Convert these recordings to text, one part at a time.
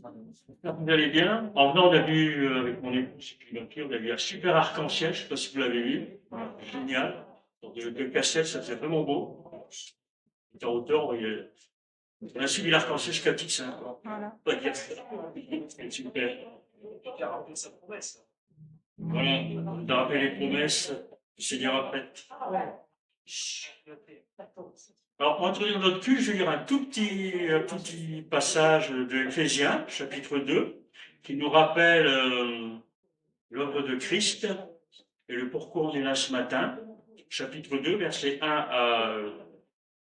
Vous allez bien? En venant, on a vu, avec mon épouse, et puis ma fille, on a vu un super arc-en-ciel, je ne sais pas si vous l'avez vu. Génial. Donc, de cassettes, ça faisait vraiment beau. On était en hauteur, on a suivi l'arc-en-ciel jusqu'à Tix, hein. Voilà. On va dire ça. C'est super. Voilà, on a rappelé les promesses, le Seigneur a faites. Alors, pour introduire notre culte, je vais lire un tout petit passage de Éphésiens, chapitre 2, qui nous rappelle l'œuvre de Christ et le pourquoi on est là ce matin. Chapitre 2, versets 1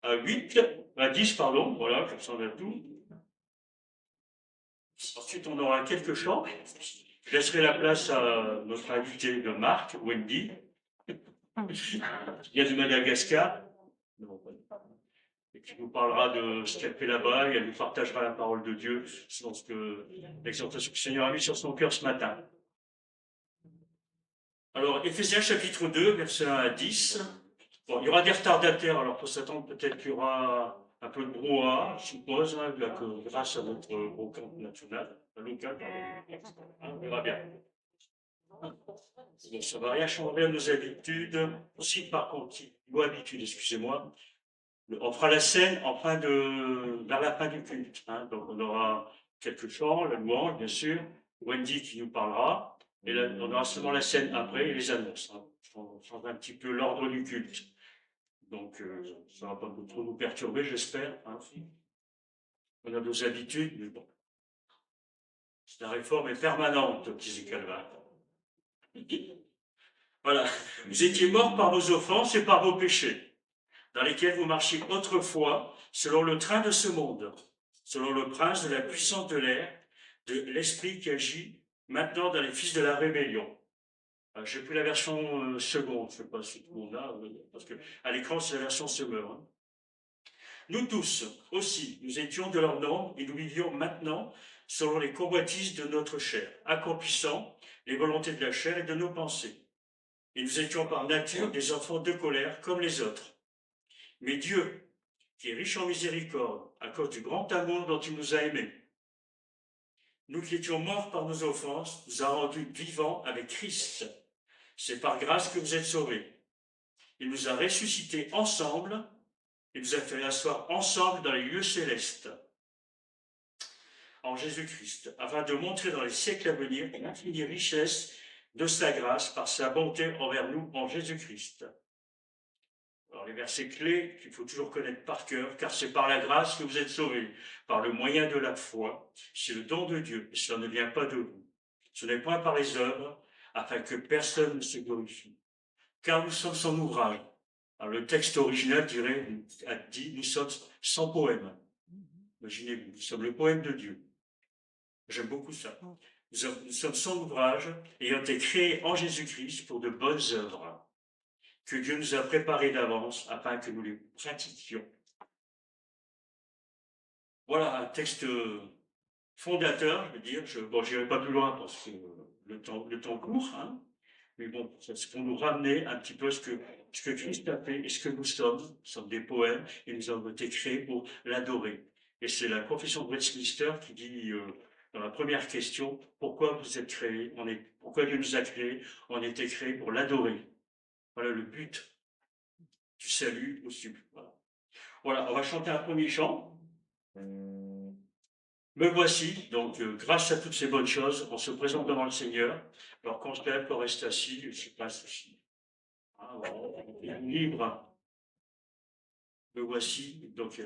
à 8, à 10, pardon, voilà, comme ça on a tout. Ensuite, on aura quelques chants. Je laisserai la place à notre invité de Marc, Wendy. Il y a du Madagascar. Et qui nous parlera de ce qu'elle fait là-bas, et elle nous partagera la parole de Dieu, selon l'exhortation que le Seigneur a mis sur son cœur ce matin. Alors, Éphésiens chapitre 2, versets 1 à 10. Bon, il y aura des retardataires, alors pour s'attendre, peut-être qu'il y aura un peu de brouhaha, je suppose, hein, grâce à notre local, on verra bien. Donc, ça ne va rien changer à nos habitudes, aussi par contre, nos habitudes, excusez-moi. On fera la scène vers la fin du culte, hein. Donc on aura quelques chants, la louange, bien sûr, Wendy qui nous parlera, et là, on aura seulement la scène après et les annonces, hein. On change un petit peu l'ordre du culte. Donc ça ne va pas trop nous perturber, j'espère, hein. On a nos habitudes, mais bon. La réforme est permanente, disait Calvin. Voilà. Vous étiez morts par vos offenses et par vos péchés, dans lesquels vous marchiez autrefois, selon le train de ce monde, selon le prince de la puissance de l'air, de l'esprit qui agit maintenant dans les fils de la rébellion. J'ai pris la version seconde, je ne sais pas si tout le monde a, parce qu'à l'écran c'est la version Summer, hein. Nous tous, aussi, nous étions de leur nombre et nous vivions maintenant selon les convoitises de notre chair, accomplissant les volontés de la chair et de nos pensées. Et nous étions par nature des enfants de colère comme les autres. Mais Dieu, qui est riche en miséricorde, à cause du grand amour dont il nous a aimés, nous qui étions morts par nos offenses, nous a rendus vivants avec Christ. C'est par grâce que vous êtes sauvés. Il nous a ressuscités ensemble et nous a fait asseoir ensemble dans les lieux célestes, en Jésus-Christ, afin de montrer dans les siècles à venir l'infinie richesse de sa grâce par sa bonté envers nous en Jésus-Christ. Alors les versets clés qu'il faut toujours connaître par cœur, car c'est par la grâce que vous êtes sauvés, par le moyen de la foi. C'est le don de Dieu, et cela ne vient pas de vous. Ce n'est point par les œuvres, afin que personne ne se glorifie. Car nous sommes son ouvrage. Alors, le texte original a dit, nous sommes sans poème. Imaginez-vous, nous sommes le poème de Dieu. J'aime beaucoup ça. Nous sommes son ouvrage, ayant été créés en Jésus-Christ pour de bonnes œuvres, que Dieu nous a préparées d'avance afin que nous les pratiquions. Voilà un texte fondateur, je veux dire. Bon, j'irai pas plus loin parce que le temps court, hein. Mais bon, c'est pour nous ramener un petit peu ce que Christ a fait et ce que nous sommes. Nous sommes des poèmes et nous avons été créés pour l'adorer. Et c'est la confession de Westminster qui dit dans la première question, pourquoi vous êtes créés, pourquoi Dieu nous a créés, on a été créés pour l'adorer. Voilà le but du salut aussi. Voilà, on va chanter un premier chant. Me voici, donc grâce à toutes ces bonnes choses, on se présente devant le Seigneur. Alors qu'on se lève, qu'on reste assis, je se passe aussi. Ah, voilà. Libre. Me voici, donc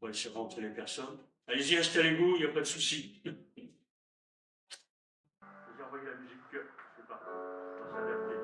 on va laisser rentrer les personnes. Allez-y, installez-vous, il n'y a pas de souci. J'ai envoyé la musique, c'est parti, on va s'adapter.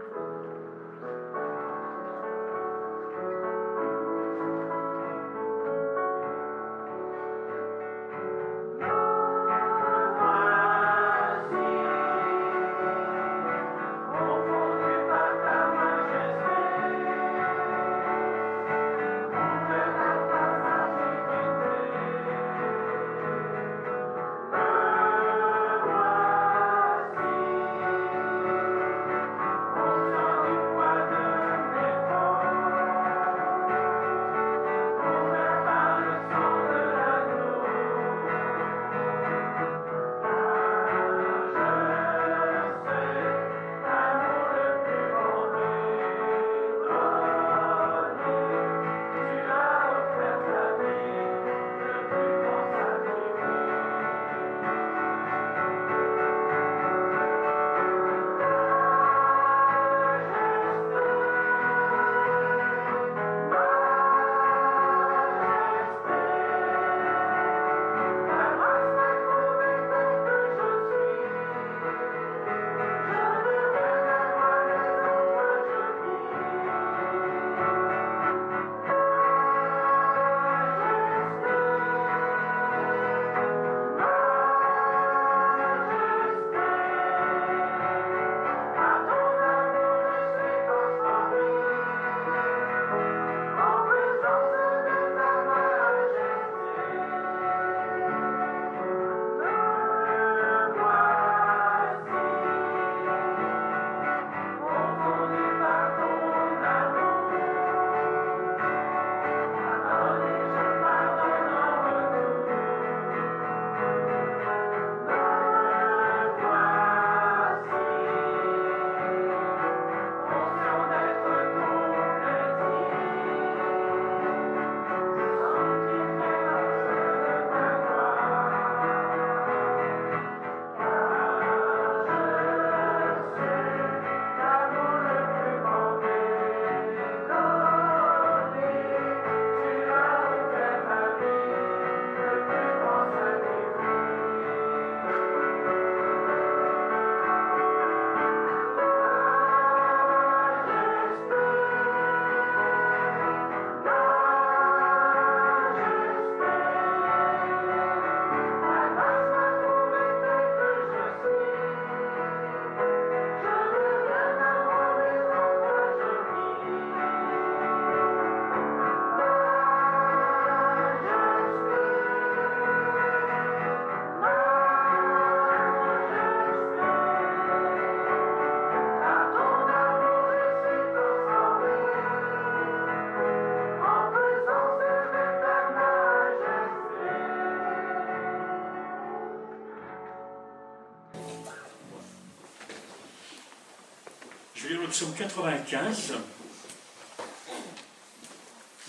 Je vais lire le psaume 95,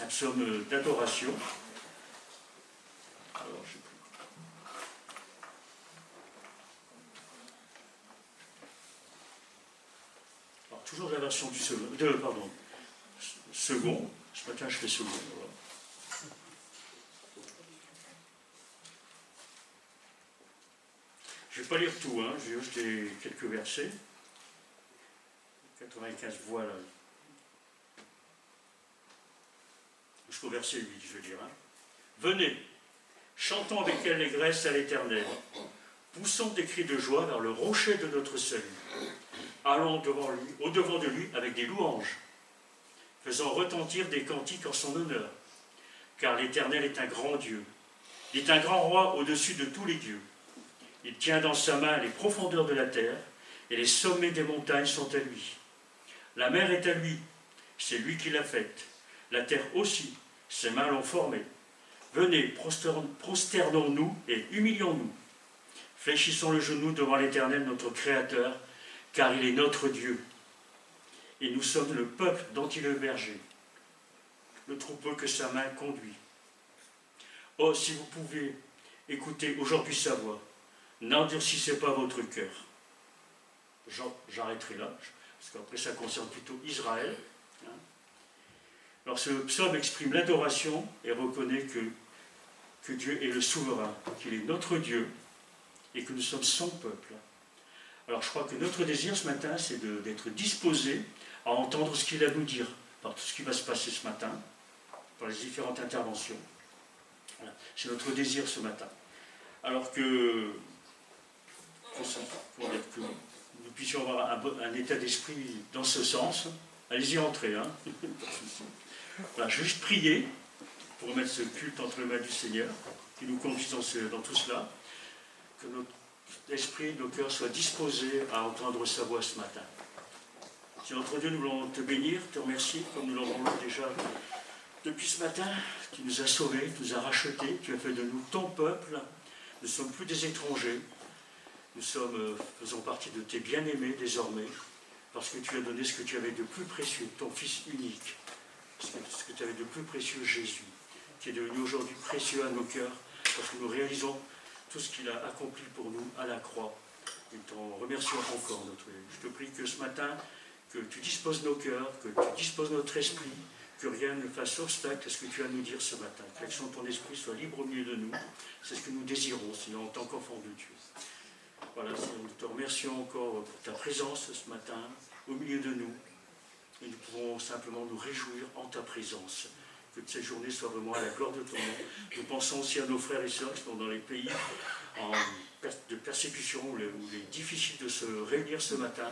un psaume d'adoration. Alors, toujours la version du second. Second. Ce matin, je fais second. Voilà. Je ne vais pas lire tout, hein. Je vais juste quelques versets. 95, voilà. Jusqu'au verset 8, je vais dire. Hein. Venez, chantons avec allégresse à l'Éternel. Poussons des cris de joie vers le rocher de notre salut. Allons devant lui, au-devant de lui avec des louanges. Faisons retentir des cantiques en son honneur. Car l'Éternel est un grand Dieu. Il est un grand roi au-dessus de tous les dieux. Il tient dans sa main les profondeurs de la terre, et les sommets des montagnes sont à lui. La mer est à lui, c'est lui qui l'a faite. La terre aussi, ses mains l'ont formée. Venez, prosternons-nous et humilions-nous. Fléchissons le genou devant l'Éternel, notre Créateur, car il est notre Dieu. Et nous sommes le peuple dont il est le berger, le troupeau que sa main conduit. Oh, si vous pouvez écouter aujourd'hui sa voix, n'endurcissez pas votre cœur. J'arrêterai là, parce qu'après ça concerne plutôt Israël. Alors ce psaume exprime l'adoration et reconnaît que Dieu est le souverain, qu'il est notre Dieu et que nous sommes son peuple. Alors je crois que notre désir ce matin, c'est d'être disposé à entendre ce qu'il a à nous dire par tout ce qui va se passer ce matin, par les différentes interventions. Voilà. C'est notre désir ce matin. Alors que nous puissions avoir un état d'esprit dans ce sens, allez-y entrer. Hein. Voilà, je vais juste prier pour remettre ce culte entre les mains du Seigneur, qui nous conduise dans tout cela, que notre esprit, nos cœurs soient disposés à entendre sa voix ce matin. Si notre Dieu, nous voulons te bénir, te remercier, comme nous l'avons déjà depuis ce matin. Tu nous as sauvés, tu nous as rachetés, tu as fait de nous ton peuple. Nous ne sommes plus des étrangers. Nous faisons partie de tes bien-aimés désormais, parce que tu as donné ce que tu avais de plus précieux, ton Fils unique, ce que tu avais de plus précieux, Jésus, qui est devenu aujourd'hui précieux à nos cœurs, parce que nous réalisons tout ce qu'il a accompli pour nous à la croix. Nous t'en remercions encore, notre Dieu. Je te prie que ce matin, que tu disposes nos cœurs, que tu disposes notre esprit, que rien ne fasse obstacle à ce que tu as à nous dire ce matin. Que l'action de ton esprit soit libre au milieu de nous. C'est ce que nous désirons, sinon en tant qu'enfants de Dieu. Voilà, Seigneur, nous te remercions encore pour ta présence ce matin au milieu de nous. Et nous pouvons simplement nous réjouir en ta présence. Que cette journée soit vraiment à la gloire de ton nom. Nous pensons aussi à nos frères et sœurs qui sont dans les pays de persécution où il est difficile de se réunir ce matin.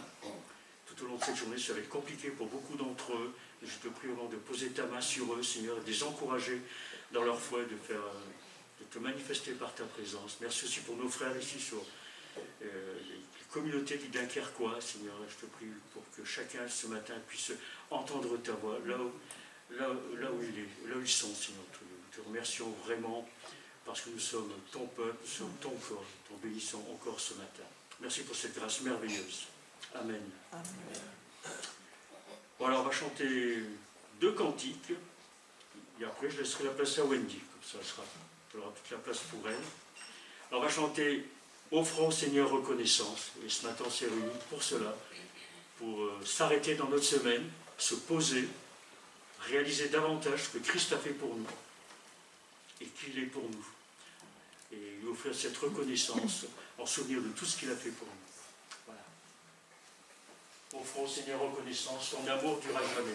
Tout au long de cette journée, ça va être compliqué pour beaucoup d'entre eux. Et je te prie vraiment de poser ta main sur eux, Seigneur, et de les encourager dans leur foi, de te manifester par ta présence. Merci aussi pour nos frères ici sur les communautés du Dunkerquois, Seigneur. Je te prie pour que chacun ce matin puisse entendre ta voix là où ils sont, Seigneur. Nous te remercions vraiment parce que nous sommes ton peuple, nous sommes ton corps. Nous t'en bénissons encore ce matin. Merci pour cette grâce merveilleuse. Amen. Amen. Voilà, on va chanter 2 cantiques. Et après, je laisserai la place à Wendy. Comme ça, elle aura toute la place pour elle. Alors, on va chanter « Offrons au Seigneur reconnaissance ». Et ce matin, on s'est réunis pour cela, pour s'arrêter dans notre semaine, se poser, réaliser davantage ce que Christ a fait pour nous et qu'il est pour nous. Et lui offrir cette reconnaissance en souvenir de tout ce qu'il a fait pour nous. Voilà. Offrons au Seigneur reconnaissance, son amour durera jamais.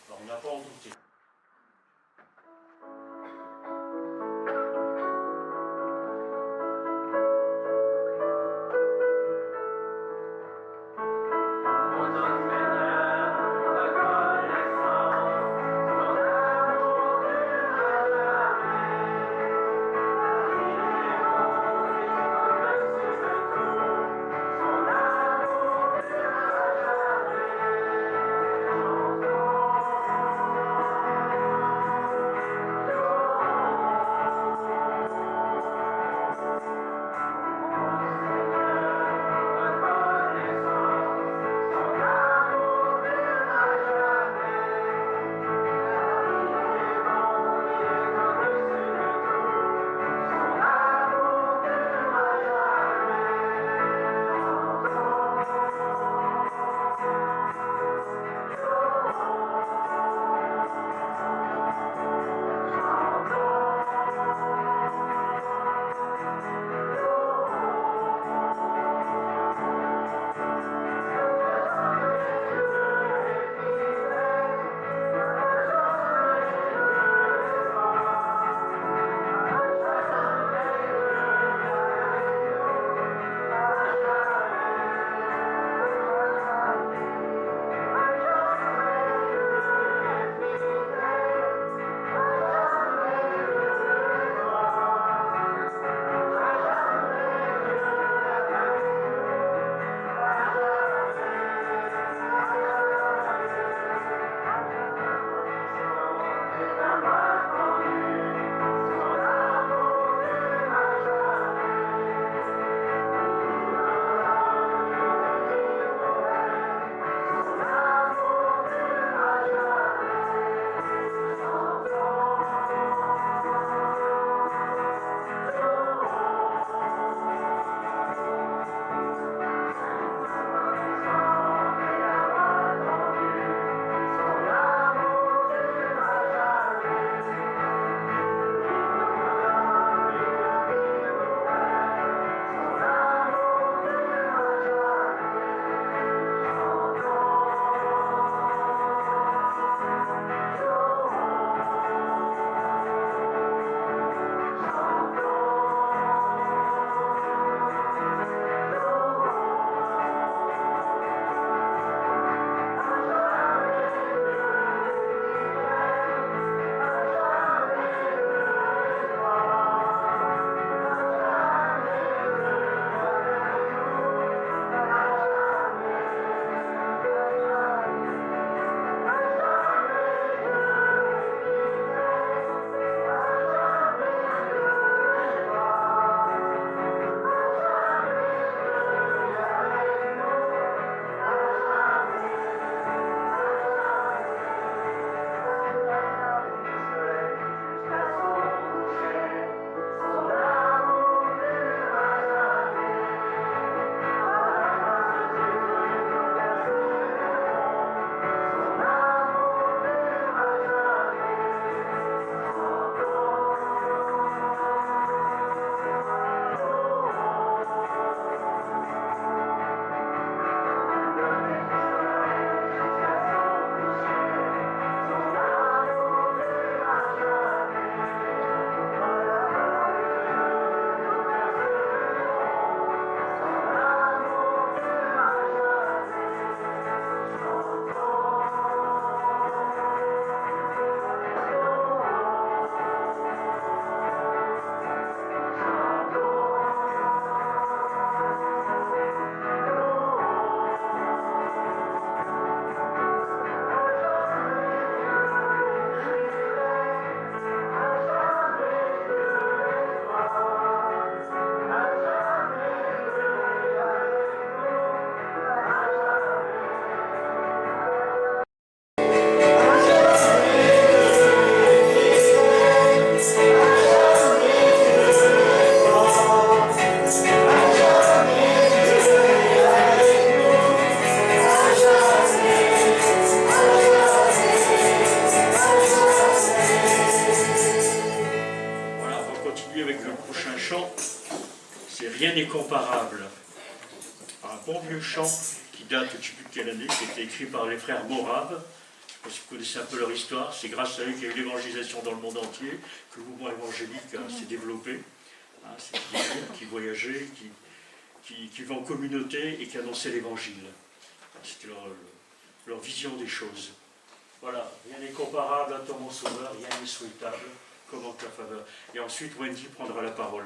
Alors, on n'a pas en douté. chant qui date, je ne sais plus de quelle année, qui a été écrit par les frères Moraves. Je pense que vous connaissez un peu leur histoire. C'est grâce à eux qu'il y a eu l'évangélisation dans le monde entier, que le mouvement évangélique s'est développé. C'est des groupes qui voyageaient, qui vivaient en communauté et qui annonçaient l'évangile. C'était leur vision des choses. Voilà, rien n'est comparable à toi mon sauveur, rien n'est souhaitable comme en ta faveur. Et ensuite, Wendy prendra la parole.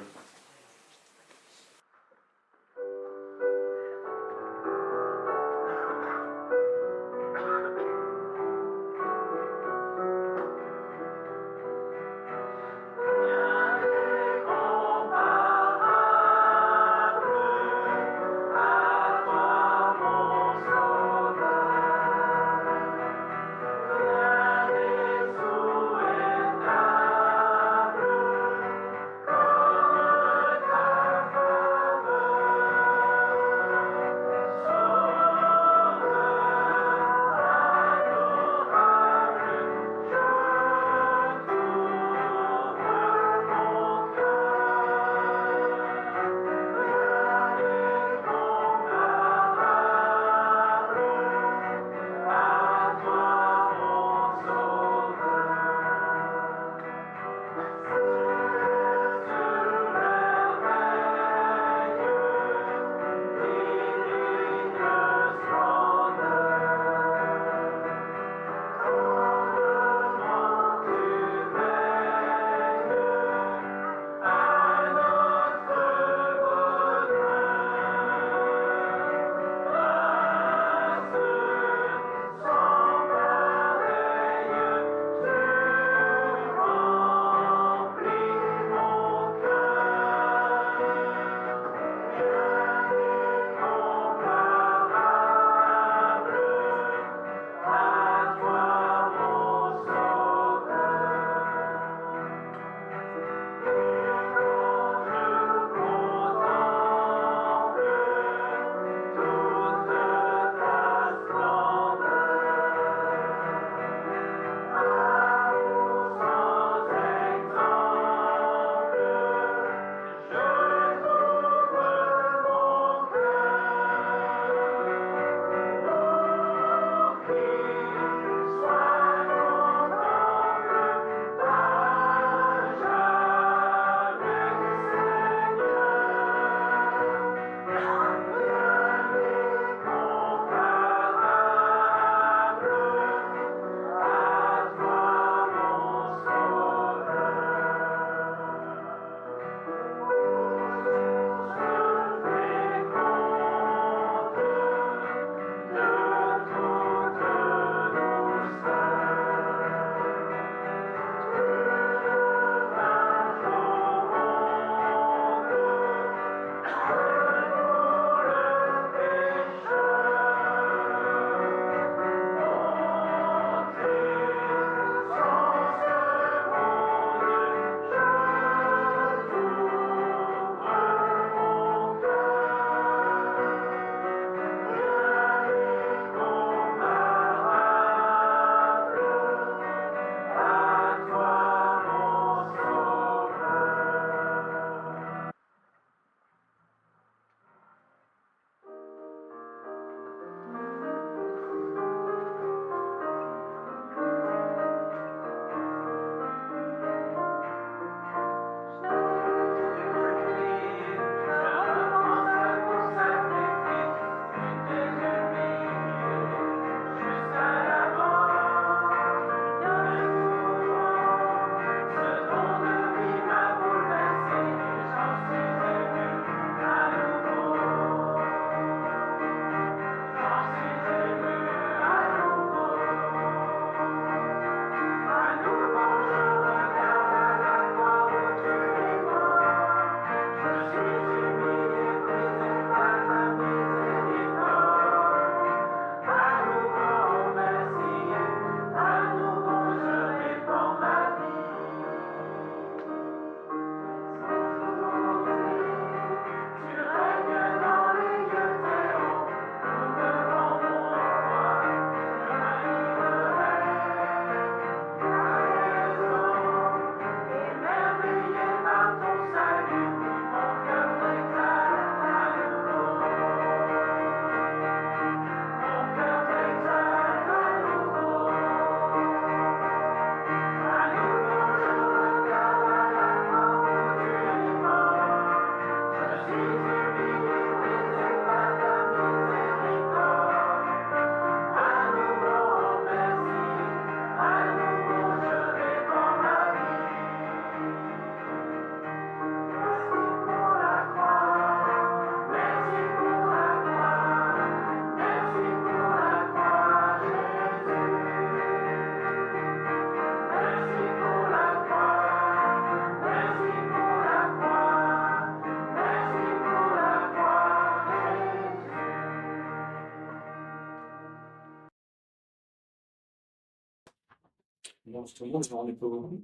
Dans tout le monde, je m'en ai pas beaucoup.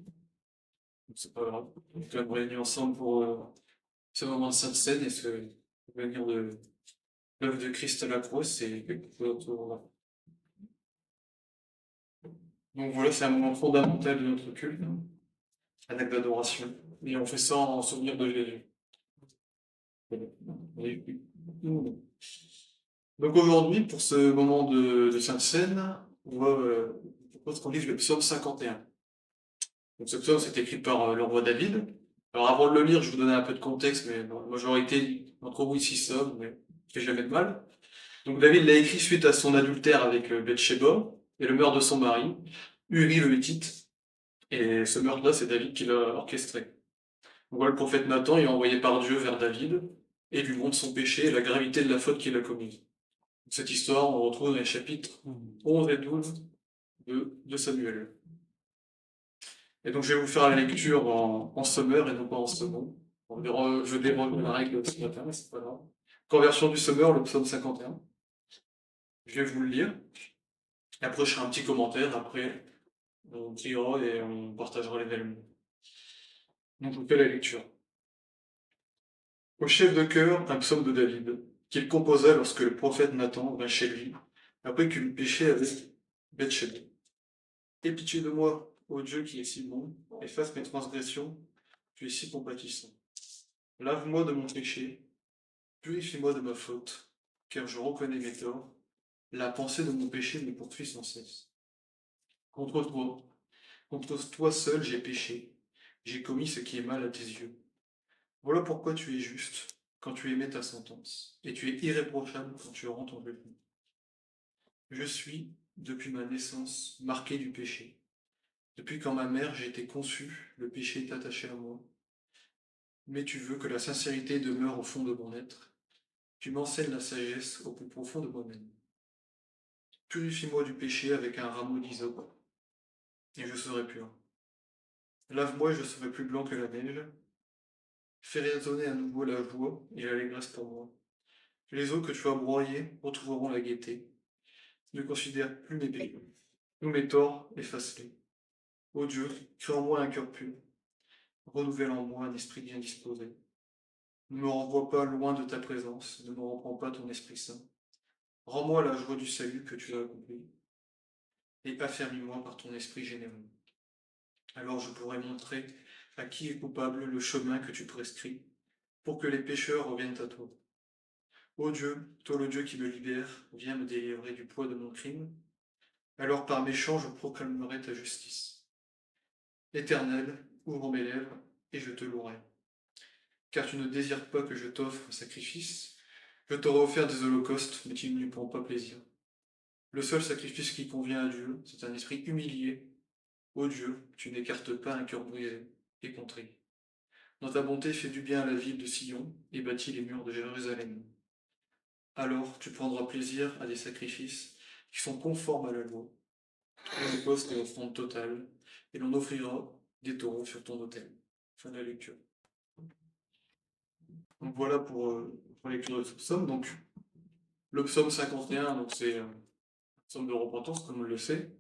Donc c'est pas grave. Donc là, on est réunis ensemble pour ce moment de sainte scène et ce souvenir de l'œuvre de Christ à la croix, c'est quelque chose autour. Donc voilà, c'est un moment fondamental de notre culte, hein, un acte d'adoration. Et on fait ça en souvenir de Jésus. Donc aujourd'hui, pour ce moment de Sainte Seine, on va propose qu'on lise le psaume 51. Donc ce psaume, c'est écrit par le roi David. Alors avant de le lire, je vous donner un peu de contexte, mais la majorité d'entre vous ici savent, mais ça fait jamais de mal. Donc David l'a écrit suite à son adultère avec Bathsheba et le meurtre de son mari, Uri le Hittite. Et ce meurtre-là, c'est David qui l'a orchestré. Donc voilà, le prophète Nathan est envoyé par Dieu vers David et lui montre son péché et la gravité de la faute qu'il a commise. Cette histoire, on retrouve dans les chapitres 11 et 12 de Samuel. Et donc je vais vous faire la lecture en summer et non pas en second. Je déroge la règle ce matin, mais c'est pas grave. Conversion du summer, le psaume 51. Je vais vous le lire. Et après, je ferai un petit commentaire. Après, on priera et on partagera les éléments. Donc je vous fais la lecture. Au chef de chœur, un psaume de David, qu'il composa lorsque le prophète Nathan vint chez lui, après qu'il eut péché avec Bathsheba. Aie pitié de moi, ô Dieu qui est si bon, efface mes transgressions, tu es si compatissant. Lave-moi de mon péché, purifie-moi de ma faute, car je reconnais mes torts. La pensée de mon péché me poursuit sans cesse. Contre toi, contre toi seul j'ai péché, j'ai commis ce qui est mal à tes yeux. Voilà pourquoi tu es juste quand tu émets ta sentence, et tu es irréprochable quand tu rends ton jugement. Je suis, depuis ma naissance, marqué du péché. Depuis quand ma mère j'ai été conçue, le péché est attaché à moi. Mais tu veux que la sincérité demeure au fond de mon être. Tu m'enseignes la sagesse au plus profond de moi-même. Purifie-moi du péché avec un rameau d'hysope, et je serai pur. Lave-moi et je serai plus blanc que la neige. Fais résonner à nouveau la joie et l'allégresse pour moi. Les eaux que tu as broyées retrouveront la gaieté. Ne considère plus mes péchés. Tous mes torts, efface-les. Ô Dieu, crée en moi un cœur pur. Renouvelle en moi un esprit bien disposé. Ne me renvoie pas loin de ta présence, ne me reprends pas ton Esprit Saint. Rends-moi la joie du salut que tu as accompli, et affermis-moi par ton esprit généreux. Alors je pourrai montrer à qui est coupable le chemin que tu prescris, pour que les pécheurs reviennent à toi. Ô Dieu, toi le Dieu qui me libère, viens me délivrer du poids de mon crime. Alors par mes chants je proclamerai ta justice. Éternel, ouvre mes lèvres, et je te louerai. Car tu ne désires pas que je t'offre un sacrifice. Je t'aurais offert des holocaustes, mais tu n'y prends pas plaisir. Le seul sacrifice qui convient à Dieu, c'est un esprit humilié. Ô Dieu, tu n'écartes pas un cœur brisé et contrit. Dans ta bonté, fais du bien à la ville de Sion et bâtis les murs de Jérusalem. Alors tu prendras plaisir à des sacrifices qui sont conformes à la loi, holocauste et offrande totale, et l'on offrira des taureaux sur ton autel. Fin de la lecture. Donc voilà pour la lecture de ce psaume. Donc, le psaume 51, donc c'est un psaume de repentance, comme on le sait.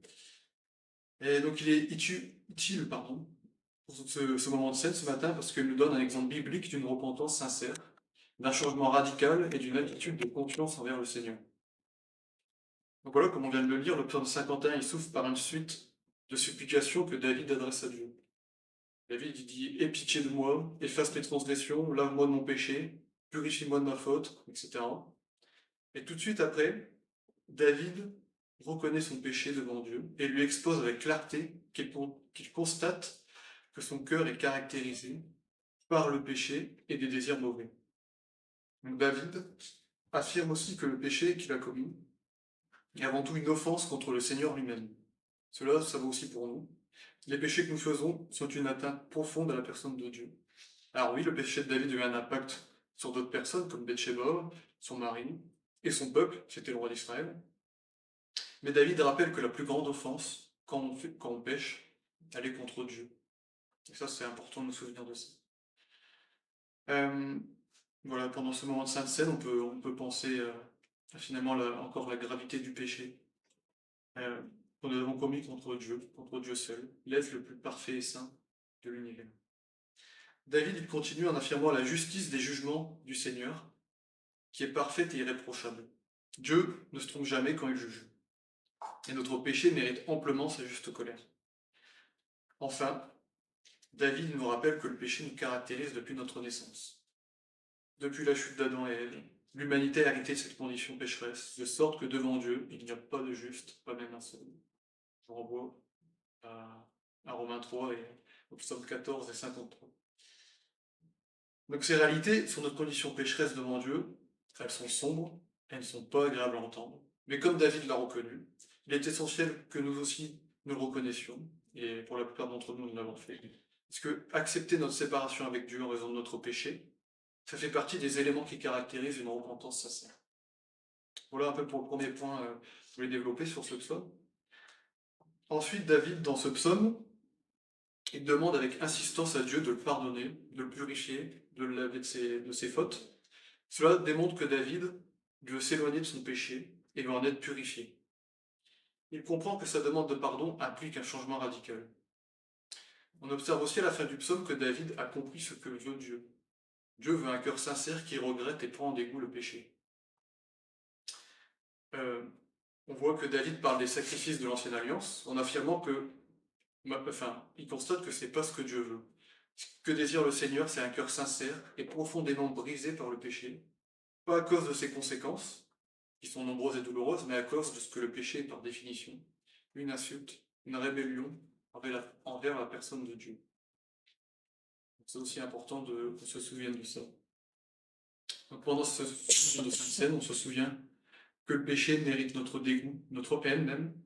Et donc il est utile pour ce moment de scène ce matin parce qu'il nous donne un exemple biblique d'une repentance sincère, d'un changement radical et d'une attitude de confiance envers le Seigneur. Donc voilà, comme on vient de le lire, le psaume 51, il s'ouvre par une suite de supplications que David adresse à Dieu. David il dit: Aie pitié de moi, efface mes transgressions, lave-moi de mon péché, purifie-moi de ma faute, etc. Et tout de suite après, David reconnaît son péché devant Dieu et lui expose avec clarté qu'il constate que son cœur est caractérisé par le péché et des désirs mauvais. Donc David affirme aussi que le péché qu'il a commis est avant tout une offense contre le Seigneur lui-même. Cela, ça vaut aussi pour nous. Les péchés que nous faisons sont une atteinte profonde à la personne de Dieu. Alors oui, le péché de David a eu un impact sur d'autres personnes, comme Bathsheba, son mari, et son peuple, c'était le roi d'Israël. Mais David rappelle que la plus grande offense, quand on pêche, elle est contre Dieu. Et ça, c'est important de nous souvenir de ça. Euh, voilà, pendant ce moment de Sainte Seine, on peut penser à finalement encore la gravité du péché. que nous avons commis contre Dieu seul, l'être le plus parfait et saint de l'univers. David, il continue en affirmant la justice des jugements du Seigneur, qui est parfaite et irréprochable. Dieu ne se trompe jamais quand il juge. Et notre péché mérite amplement sa juste colère. Enfin, David nous rappelle que le péché nous caractérise depuis notre naissance. Depuis la chute d'Adam et Ève, l'humanité a hérité de cette condition pécheresse, de sorte que devant Dieu, il n'y a pas de juste, pas même un seul. Je renvoie à Romains 3 et au psaume 14 et 53. Donc ces réalités sont notre condition pécheresse devant Dieu, elles sont sombres, elles ne sont pas agréables à entendre. Mais comme David l'a reconnu, il est essentiel que nous aussi nous le reconnaissions, et pour la plupart d'entre nous, nous l'avons fait. Parce que accepter notre séparation avec Dieu en raison de notre péché, ça fait partie des éléments qui caractérisent une repentance sincère. Voilà un peu pour le premier point que je voulais développer sur ce psaume. Ensuite, David, dans ce psaume, il demande avec insistance à Dieu de le pardonner, de le purifier, de le laver de ses fautes. Cela démontre que David veut s'éloigner de son péché et veut en être purifié. Il comprend que sa demande de pardon implique un changement radical. On observe aussi à la fin du psaume que David a compris ce que veut Dieu. Dieu veut un cœur sincère qui regrette et prend en dégoût le péché. On voit que David parle des sacrifices de l'ancienne alliance en affirmant que, il constate que c'est pas ce que Dieu veut. Ce que désire le Seigneur, c'est un cœur sincère et profondément brisé par le péché, pas à cause de ses conséquences, qui sont nombreuses et douloureuses, mais à cause de ce que le péché est par définition, une insulte, une rébellion envers la personne de Dieu. C'est aussi important qu'on se souvienne de ça. Donc pendant ce moment de Sainte Seine, on se souvient que le péché mérite notre dégoût, notre haine même,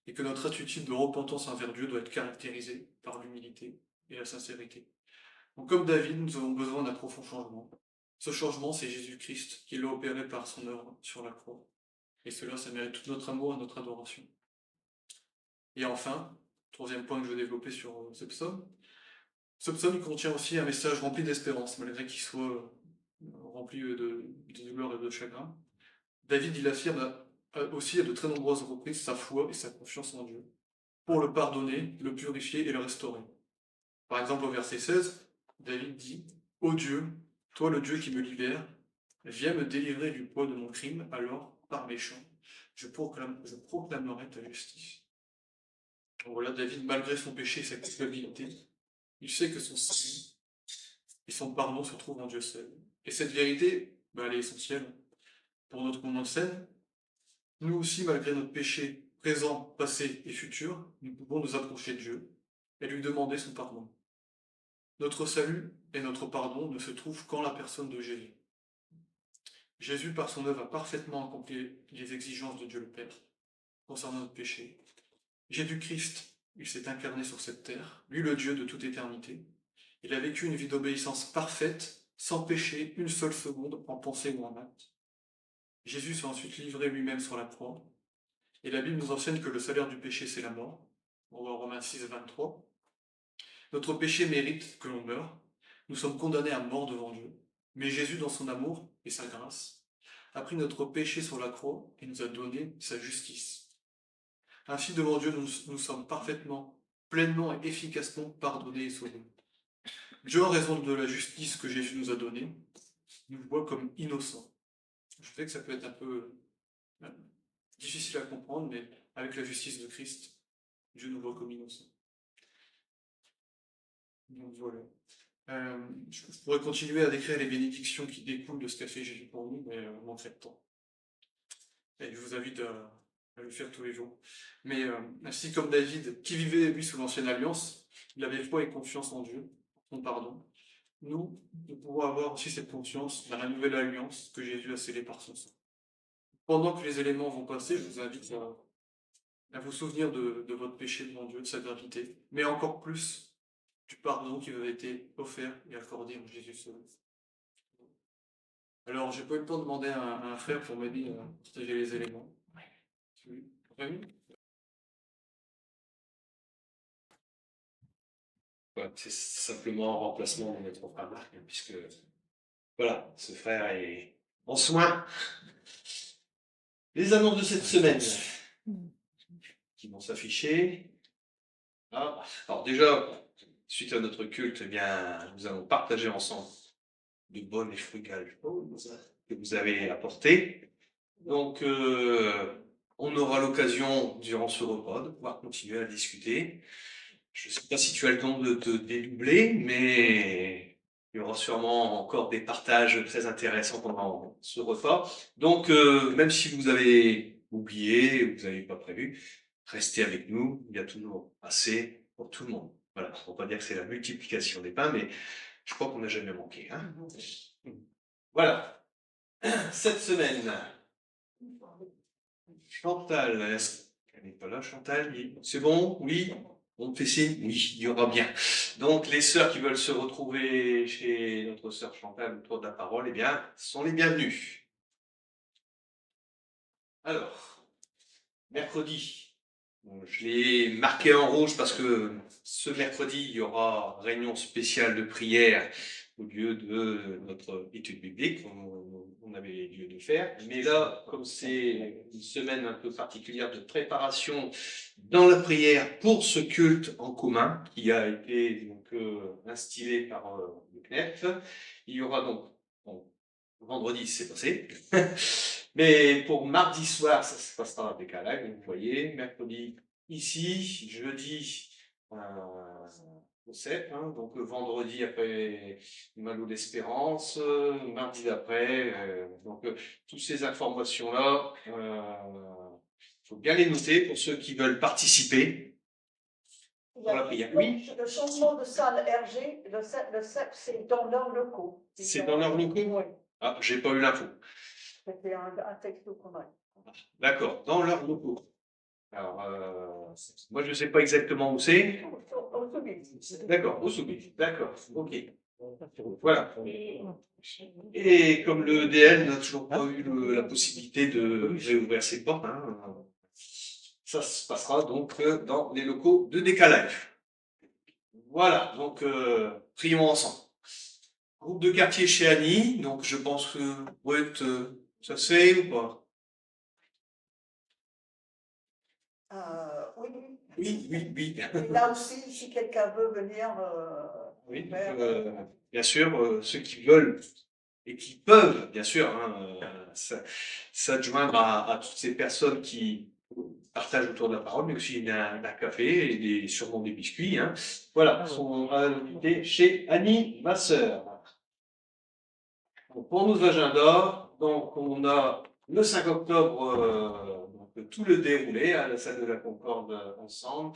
et que notre attitude de repentance envers Dieu doit être caractérisée par l'humilité et la sincérité. Donc comme David, nous avons besoin d'un profond changement. Ce changement, c'est Jésus-Christ qui l'a opéré par son œuvre sur la croix. Et cela, ça mérite tout notre amour et notre adoration. Et enfin, troisième point que je veux développer sur ce psaume il contient aussi un message rempli d'espérance, malgré qu'il soit rempli de douleur et de chagrin. David, il affirme aussi à de très nombreuses reprises sa foi et sa confiance en Dieu, pour le pardonner, le purifier et le restaurer. Par exemple, au verset 16, David dit « Ô Dieu, toi le Dieu qui me libère, viens me délivrer du poids de mon crime, alors, par mes chants, je proclamerai ta justice. » Donc voilà, David, malgré son péché et sa culpabilité, il sait que son salut et son pardon se trouvent en Dieu seul. Et cette vérité, elle est essentielle pour notre moment de scène. Nous aussi, malgré notre péché présent, passé et futur, nous pouvons nous approcher de Dieu et lui demander son pardon. Notre salut et notre pardon ne se trouvent qu'en la personne de Jésus. Jésus, par son œuvre, a parfaitement accompli les exigences de Dieu le Père concernant notre péché. Jésus-Christ, il s'est incarné sur cette terre, lui le Dieu de toute éternité. Il a vécu une vie d'obéissance parfaite, sans péché une seule seconde en pensée ou en acte. Jésus s'est ensuite livré lui-même sur la croix, et la Bible nous enseigne que le salaire du péché, c'est la mort. On voit Romains 6, 23. Notre péché mérite que l'on meure. Nous sommes condamnés à mort devant Dieu. Mais Jésus, dans son amour et sa grâce, a pris notre péché sur la croix et nous a donné sa justice. Ainsi, devant Dieu, nous sommes parfaitement, pleinement et efficacement pardonnés et sauvés. Dieu, en raison de la justice que Jésus nous a donnée, nous voit comme innocents. Je sais que ça peut être un peu difficile à comprendre, mais avec la justice de Christ, Dieu nous voit comme innocents. Donc voilà. Je pourrais continuer à décrire les bénédictions qui découlent de ce qu'a fait Jésus pour nous, mais on manquerait de temps. Et je vous invite à le faire tous les jours. Mais ainsi comme David, qui vivait lui sous l'ancienne alliance, il avait foi et confiance en Dieu, son pardon. Nous pouvons avoir aussi cette confiance dans la nouvelle alliance que Jésus a scellée par son sang. Pendant que les éléments vont passer, je vous invite à vous souvenir de votre péché devant Dieu, de sa gravité, mais encore plus du pardon qui vous a été offert et accordé en Jésus seul. Alors, j'ai pas eu le temps de demander à un frère pour m'aider à partager les éléments. Oui. Ouais, c'est simplement un remplacement de notre frère Marc, puisque voilà, ce frère est en soins. Les annonces de cette semaine. qui vont s'afficher. Ah, alors déjà, suite à notre culte, eh bien, nous allons partager ensemble de bonnes et frugales choses que vous avez apportées. Donc, on aura l'occasion, durant ce repas, de pouvoir continuer à discuter. Je ne sais pas si tu as le temps de te dédoubler, mais il y aura sûrement encore des partages très intéressants pendant ce repas. Donc, même si vous avez oublié, ou vous n'avez pas prévu, restez avec nous. Il y a toujours assez pour tout le monde. Voilà, on ne va pas dire que c'est la multiplication des pains, mais je crois qu'on n'a jamais manqué. Hein. Voilà, cette semaine, Chantal, est-ce qu'elle n'est pas là, Chantal? C'est bon? Oui? On fait signe? Oui, il y aura bien. Donc, les sœurs qui veulent se retrouver chez notre sœur Chantal autour de la parole, eh bien, sont les bienvenus. Alors, mercredi, je l'ai marqué en rouge parce que ce mercredi, il y aura réunion spéciale de prière au lieu de notre étude biblique, comme on avait lieu de faire. Mais là, comme c'est une semaine un peu particulière de préparation dans la prière pour ce culte en commun qui a été donc, instillé par le CNEF, il y aura donc, bon, vendredi, c'est passé. Mais pour mardi soir, ça se passera en décalage, vous voyez. Mercredi, ici. Jeudi, au CEP. Hein, donc vendredi après Malo d'Espérance. Mardi d'après. Donc toutes ces informations-là, il faut bien les noter pour ceux qui veulent participer pour la prière. Oui. Le changement de salle RG, le CEP, c'est dans leurs locaux. C'est dans leurs locaux? Oui. Ah, j'ai pas eu l'info. C'était un texto qu'on a. D'accord, dans leurs locaux. Alors, moi, je ne sais pas exactement où c'est. Au Soubise. D'accord, au Soubise. D'accord, ok. Voilà. Et comme le DL n'a toujours pas eu la possibilité de réouvrir ses portes, hein, ça se passera donc dans les locaux de décalage. Voilà, donc prions ensemble. Groupe de quartier chez Annie, donc je pense que ça se fait ou pas? Oui. Oui. Et là aussi, si quelqu'un veut venir. Oui, faire, bien sûr, ceux qui veulent et qui peuvent, bien sûr, hein, s'adjoindre à toutes ces personnes qui partagent autour de la parole, mais aussi d'un café et sûrement des biscuits. Hein. Voilà, sont invités chez Annie, ma sœur. Donc, pour nos agendas, donc on a le 5 octobre, donc, tout le déroulé à la salle de la Concorde ensemble.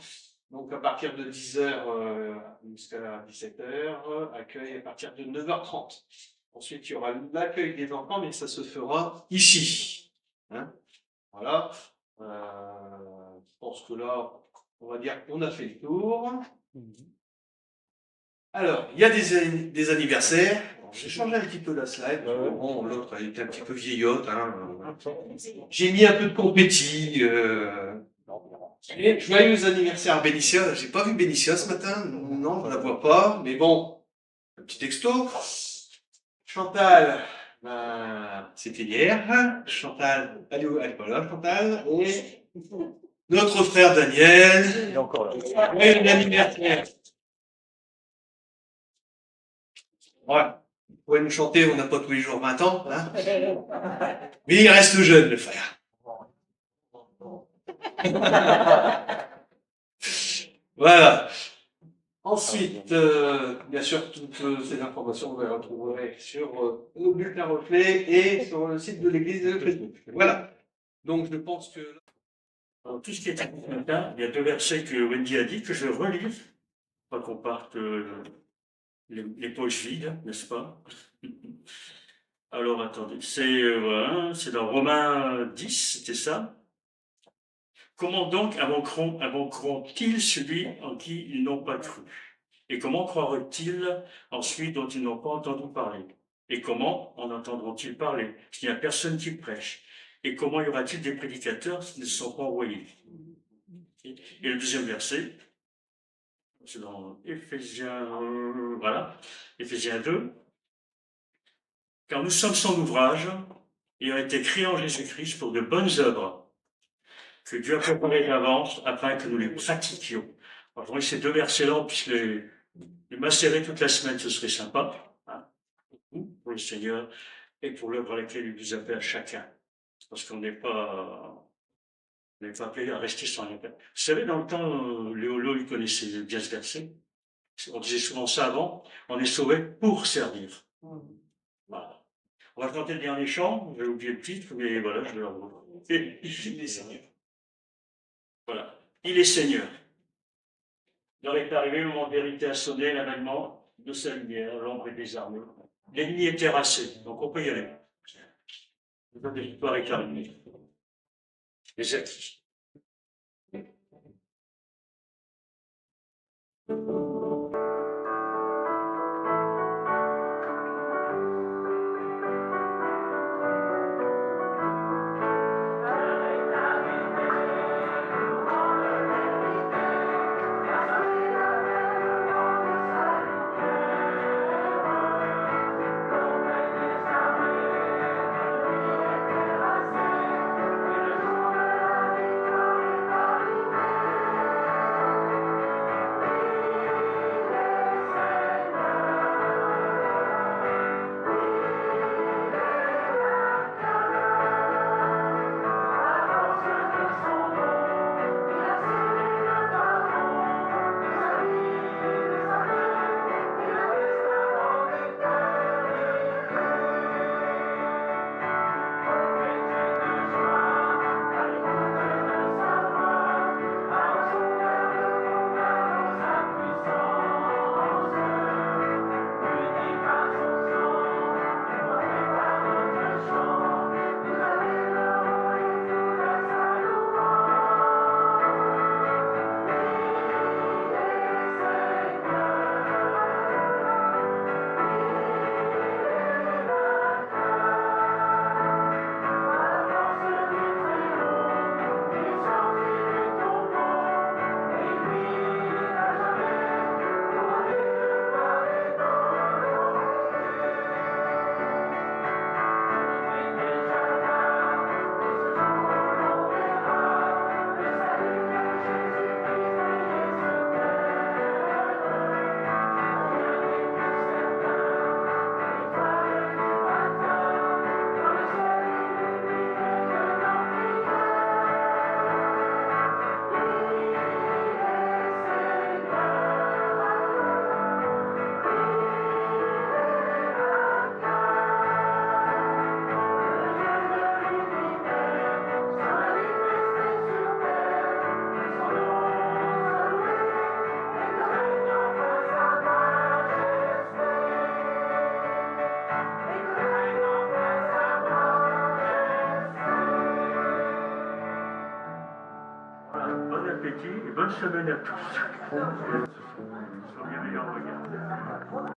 Donc à partir de 10h jusqu'à 17h, accueil à partir de 9h30. Ensuite, il y aura l'accueil des enfants, mais ça se fera ici. Hein, voilà. Je pense que là, on va dire qu'on a fait le tour. Alors, il y a des anniversaires. J'ai changé un petit peu la slide. Bon, l'autre, elle était un petit peu vieillotte. Hein. J'ai mis un peu de compétit. Et joyeux anniversaire Bénicia. J'ai pas vu Bénicia ce matin. Non, je la vois pas. Mais bon, un petit texto. Chantal, ben, c'était hier. Chantal, elle est pas là, Chantal. Et notre frère Daniel. Il est encore là. Joyeux anniversaire. Ouais. Vous pouvez nous chanter, on n'a pas tous les jours 20 ans. Hein, mais il reste jeune, le frère. Voilà. Ensuite, bien sûr, toutes ces informations, vous les retrouverez sur le bulletin reflet et sur le site de l'église de Facebook. Voilà. Donc, je pense que... Alors, tout ce qui est écrit ce matin, il y a 2 versets que Wendy a dit, que je relis. Pas qu'on parte les poches vides, n'est-ce pas? Alors, attendez, voilà, c'est dans Romains 10, c'était ça? Comment donc invoqueront-ils celui en qui ils n'ont pas cru? Et comment croiront-ils en celui dont ils n'ont pas entendu parler? Et comment en entendront-ils parler s'il n'y a personne qui prêche? Et comment y aura-t-il des prédicateurs qui ne sont pas envoyés? Et le deuxième verset, c'est dans Éphésiens, voilà, Éphésiens 2. Car nous sommes son ouvrage, ayant été créés en Jésus-Christ pour de bonnes œuvres, que Dieu a préparés d'avance afin que nous les pratiquions. Alors, je voudrais ces deux versets-là, puisque les macérer toute la semaine, ce serait sympa, hein, pour le Seigneur et pour l'œuvre à laquelle il nous appelle à chacun. Parce qu'on n'est pas appelé à rester sans rien faire. Vous savez, dans le temps, Léolo, il connaissait bien ce verset. On disait souvent ça avant, on est sauvé pour servir. Voilà. On va chanter le dernier chant, j'ai oublié le titre, mais voilà, je vais le retrouver. Il est Seigneur. Voilà. Il est Seigneur. L'heure est arrivée, le moment de vérité a sonné, l'avènement de sa lumière, l'ombre est désarmée. L'ennemi est terrassé, donc on peut y aller. Nous avons des victoires éclairées. Les acquis. Bon appétit et bonne semaine à tous. Sur Bienveillant Regard.